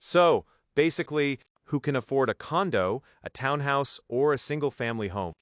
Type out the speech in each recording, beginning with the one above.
So, basically, who can afford a condo, a townhouse, or a single-family home?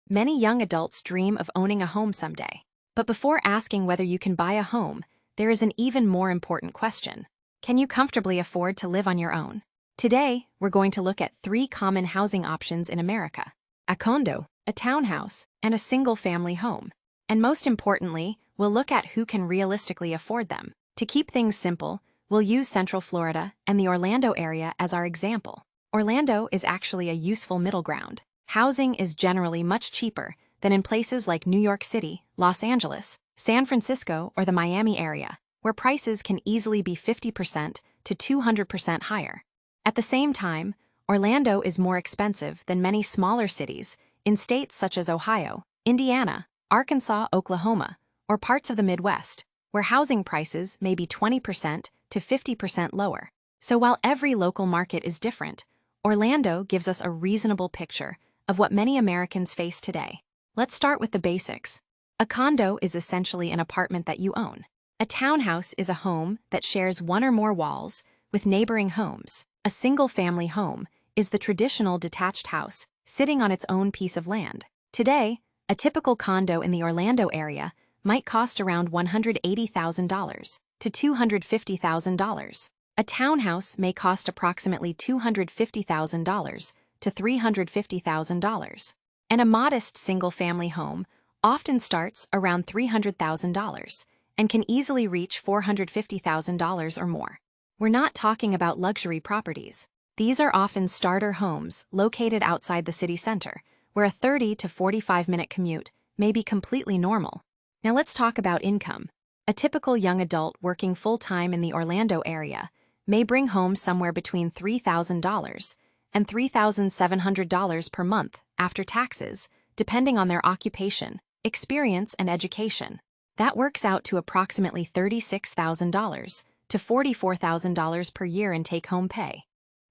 Many young adults dream of owning a home someday. But before asking whether you can buy a home, there is an even more important question. Can you comfortably afford to live on your own? Today, we're going to look at 3 common housing options in America: a condo, a townhouse, and a single-family home. And most importantly, we'll look at who can realistically afford them. To keep things simple, we'll use Central Florida and the Orlando area as our example. Orlando is actually a useful middle ground. Housing is generally much cheaper than in places like New York City, Los Angeles, San Francisco, or the Miami area, where prices can easily be 50% to 200% higher. At the same time, Orlando is more expensive than many smaller cities in states such as Ohio, Indiana, Arkansas, Oklahoma, or parts of the Midwest, where housing prices may be 20% to 50% lower. So while every local market is different, Orlando gives us a reasonable picture of what many Americans face today. Let's start with the basics. A condo is essentially an apartment that you own. A townhouse is a home that shares one or more walls with neighboring homes. A single-family home is the traditional detached house sitting on its own piece of land. Today, a typical condo in the Orlando area might cost around $180,000 to $250,000. A townhouse may cost approximately $250,000 to $350,000. And a modest single-family home often starts around $300,000 and can easily reach $450,000 or more. We're not talking about luxury properties. These are often starter homes located outside the city center, where a 30 to 45-minute commute may be completely normal. Now let's talk about income. A typical young adult working full-time in the Orlando area may bring home somewhere between $3,000 and $3,700 per month after taxes, depending on their occupation, experience, and education. That works out to approximately $36,000 to $44,000 per year in take-home pay.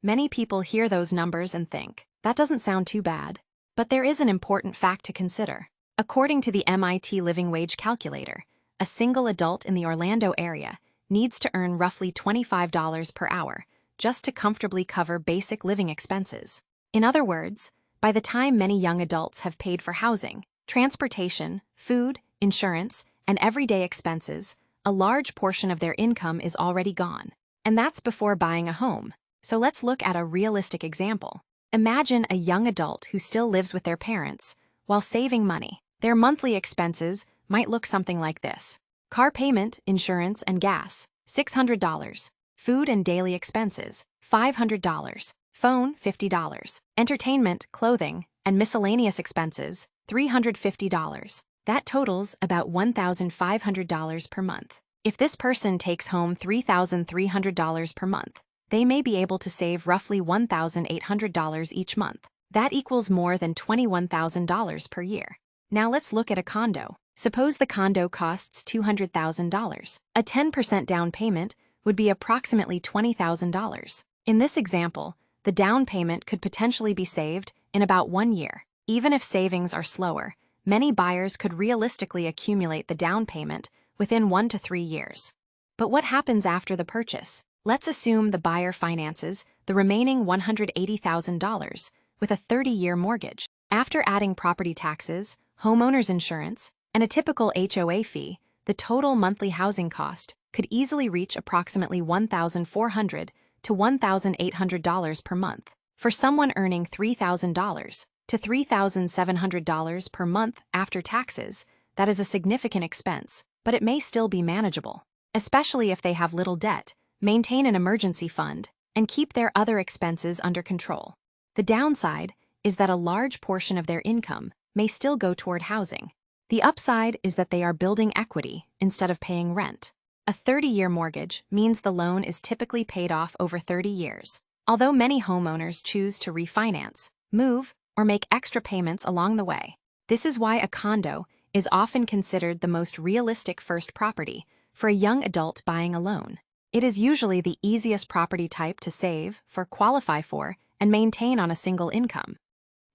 Many people hear those numbers and think, that doesn't sound too bad. But there is an important fact to consider. According to the MIT Living Wage Calculator, a single adult in the Orlando area needs to earn roughly $25 per hour just to comfortably cover basic living expenses. In other words, by the time many young adults have paid for housing, transportation, food, insurance, and everyday expenses, a large portion of their income is already gone. And that's before buying a home. So let's look at a realistic example. Imagine a young adult who still lives with their parents while saving money. Their monthly expenses might look something like this: car payment, insurance, and gas, $600. Food and daily expenses, $500. Phone, $50. Entertainment, clothing, and miscellaneous expenses, $350. That totals about $1,500 per month. If this person takes home $3,300 per month, they may be able to save roughly $1,800 each month. That equals more than $21,000 per year. Now let's look at a condo. Suppose the condo costs $200,000. A 10% down payment would be approximately $20,000. In this example, the down payment could potentially be saved in about 1 year. Even if savings are slower, many buyers could realistically accumulate the down payment within 1 to 3 years. But what happens after the purchase? Let's assume the buyer finances the remaining $180,000 with a 30-year mortgage. After adding property taxes, homeowners insurance, and a typical HOA fee, the total monthly housing cost could easily reach approximately $1,400 to $1,800 per month. For someone earning $3,000 to $3,700 per month after taxes, that is a significant expense, but it may still be manageable, especially if they have little debt, maintain an emergency fund, and keep their other expenses under control. The downside is that a large portion of their income may still go toward housing. The upside is that they are building equity instead of paying rent. A 30-year mortgage means the loan is typically paid off over 30 years, although many homeowners choose to refinance, move, or make extra payments along the way. This is why a condo is often considered the most realistic first property for a young adult buying a loan. It is usually the easiest property type to save for, qualify for, and maintain on a single income.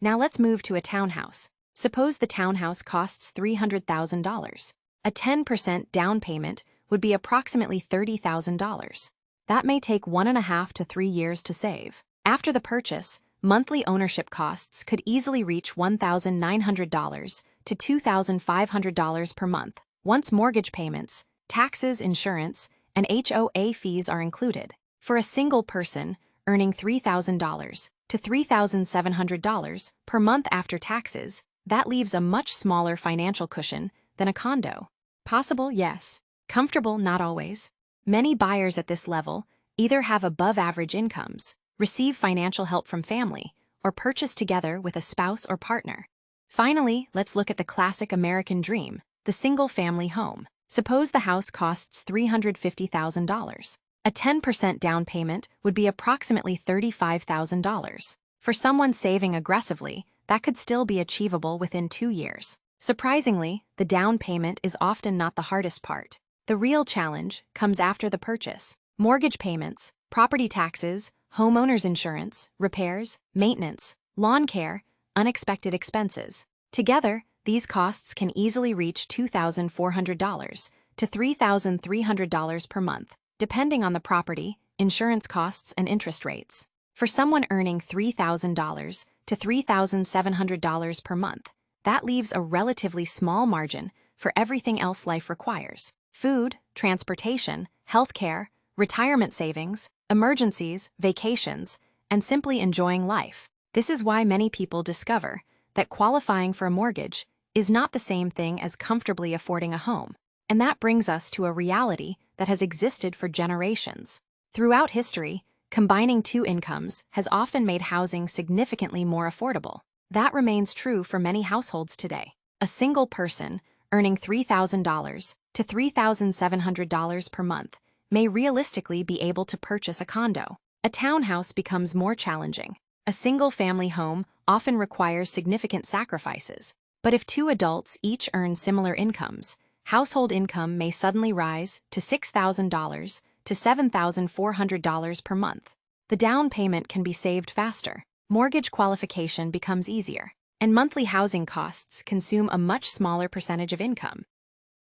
Now let's move to a townhouse. Suppose the townhouse costs $300,000. A 10% down payment would be approximately $30,000. That may take 1.5 to 3 years to save. After the purchase, monthly ownership costs could easily reach $1,900 to $2,500 per month, once mortgage payments, taxes, insurance, and HOA fees are included. For a single person, earning $3,000 to $3,700 per month after taxes, that leaves a much smaller financial cushion than a condo. Possible, yes. Comfortable, not always. Many buyers at this level either have above-average incomes, receive financial help from family, or purchase together with a spouse or partner. Finally, let's look at the classic American dream, the single-family home. Suppose the house costs $350,000. A 10% down payment would be approximately $35,000. For someone saving aggressively, that could still be achievable within 2 years. Surprisingly, the down payment is often not the hardest part. The real challenge comes after the purchase. Mortgage payments, property taxes, homeowners insurance, repairs, maintenance, lawn care, unexpected expenses. Together, these costs can easily reach $2,400 to $3,300 per month, depending on the property, insurance costs, and interest rates. For someone earning $3,000 to $3,700 per month, that leaves a relatively small margin for everything else life requires: food, transportation, healthcare, retirement savings, emergencies, vacations, and simply enjoying life. This is why many people discover that qualifying for a mortgage is not the same thing as comfortably affording a home. And that brings us to a reality that has existed for generations. Throughout history, combining two incomes has often made housing significantly more affordable. That remains true for many households today. A single person earning $3,000 to $3,700 per month may realistically be able to purchase a condo. A townhouse becomes more challenging. A single-family home often requires significant sacrifices. But if two adults each earn similar incomes, household income may suddenly rise to $6,000 to $7,400 per month. The down payment can be saved faster, mortgage qualification becomes easier, and monthly housing costs consume a much smaller percentage of income.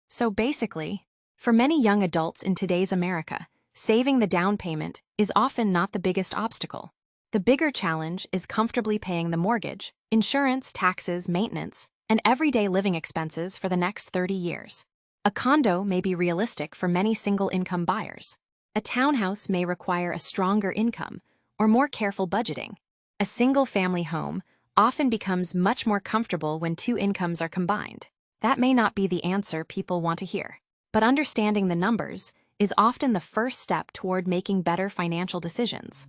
So basically, for many young adults in today's America, saving the down payment is often not the biggest obstacle. The bigger challenge is comfortably paying the mortgage, insurance, taxes, maintenance, and everyday living expenses for the next 30 years. A condo may be realistic for many single-income buyers. A townhouse may require a stronger income or more careful budgeting. A single-family home often becomes much more comfortable when two incomes are combined. That may not be the answer people want to hear, but understanding the numbers is often the first step toward making better financial decisions.